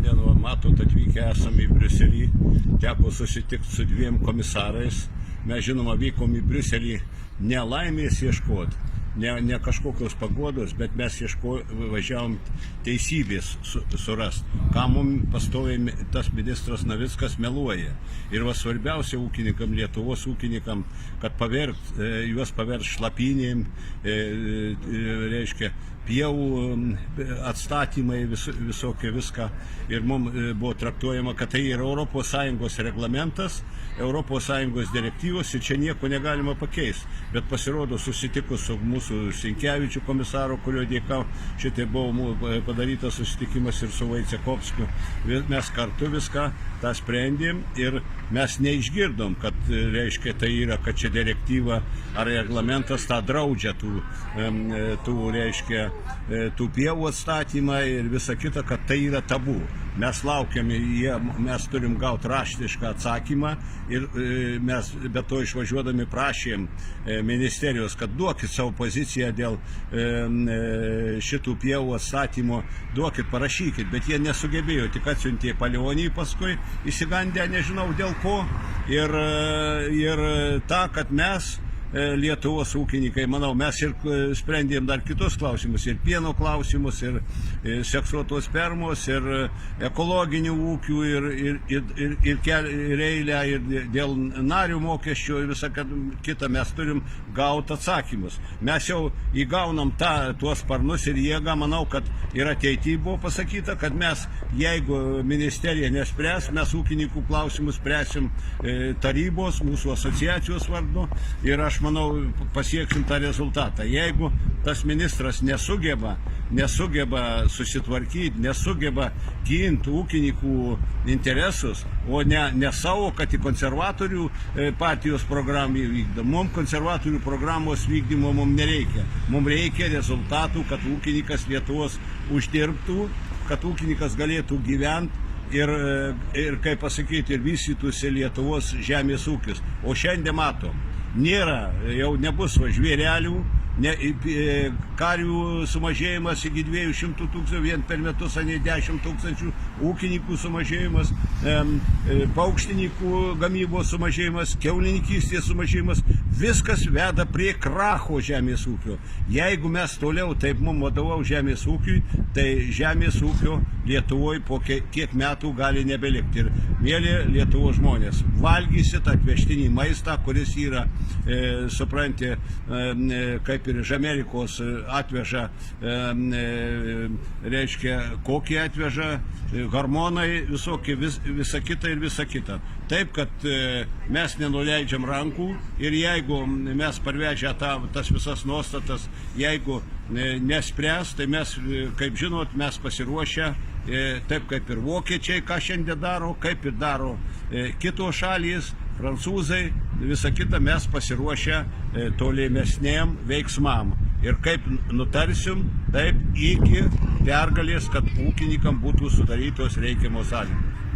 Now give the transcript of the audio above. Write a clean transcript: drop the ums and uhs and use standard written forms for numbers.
šiandien, matot, atvykę esame į Briuselį, teko susitikti su dviem komisarais. Mes, žinoma, vykom į Briuselį ne laimės ieškoti, ne kažkokios paguodos, bet mes važiavom teisybės surasti, ką mums pastoviai tas ministras Navickas meluoja. Ir svarbiausia ūkininkam, Lietuvos ūkininkam, kad juos paverst šlapynėm, reiškia, pievų atstatymai, visokie viską. Ir mums buvo traktuojama, kad tai yra ES reglamentas, ES direktyvos ir čia nieko negalima pakeisti. Bet pasirodo, susitikus su mūsų Sinkevičių komisaro, kurio dėka šitai buvo padarytas susitikimas ir su Vaicekovskiu, mes kartu viską tą sprendėm ir mes neišgirdom, kad reiškia tai yra, kad čia direktyva ar reglamentas tą draudžia tų pievų atstatymą ir visa kita, kad tai yra tabu. Mes laukiam, mes turim gauti raštišką atsakymą ir mes be to išvažiuodami prašėm ministerijos, kad duokit savo poziciją dėl šitų pievų atstatymo, duokit, parašykit, bet jie nesugebėjo, tik atsiuntė Palionį paskui, įsigandę nežinau dėl ko ir tą, kad mes Lietuvos ūkininkai, manau, mes ir sprendėm dar kitus klausimus, ir pieno klausimus, ir seksuotos fermos, ir ekologinių ūkių, ir eilę, ir dėl narių mokesčių, ir visą kitą mes turim gauti atsakymus. Mes jau įgaunam tuos sparnus ir jėgą, manau, kad ir ateityje buvo pasakyta, kad mes, jeigu ministerija nespręs, mes ūkininkų klausimus spręsim tarybos, mūsų asociacijos vardu, ir aš manau, pasieksim tą rezultatą. Jeigu tas ministras nesugeba susitvarkyti, nesugeba ginti ūkininkų interesus, o ne savo, kad į konservatorių partijos programą vykdo. Mums konservatorių programos vykdymo mums nereikia. Mums reikia rezultatų, kad ūkininkas Lietuvos uždirbtų, kad ūkininkas galėtų gyventi ir kaip pasakyti, ir vystytųsi Lietuvos žemės ūkis. O šiandien matom, nėra, jau nebus žvėrelių, karių sumažėjimas iki 200 000 vien per metus, o ne 10 000, ūkininkų sumažėjimas, paukštininkų gamybos sumažėjimas, kiaulininkystės sumažėjimas, viskas veda prie kracho žemės ūkio. Jeigu mes toliau taip mums vadovau žemės ūkiui, tai žemės ūkio Lietuvoje po kiek metų gali nebelikti. Ir mėly Lietuvos žmonės, valgysit atvežtinį maistą, kuris yra, supranti, kaip ir iš Amerikos atveža, reiškia, kokį atveža, hormonai visokie, visa kita ir visa kita. Taip, kad mes nenuleidžiam rankų ir jeigu mes parvežę tas visas nuostatas, jeigu nespręs, tai mes, kaip žinot, mes pasiruošę, taip kaip ir vokiečiai, ką šiandien daro, kaip ir daro kitos šalys, prancūzai, visa kita, mes pasiruošę tolimesnėm veiksmam. Ir kaip nutarsim, taip iki pergalės, kad ūkininkam būtų sudarytos reikiamos sąlygos.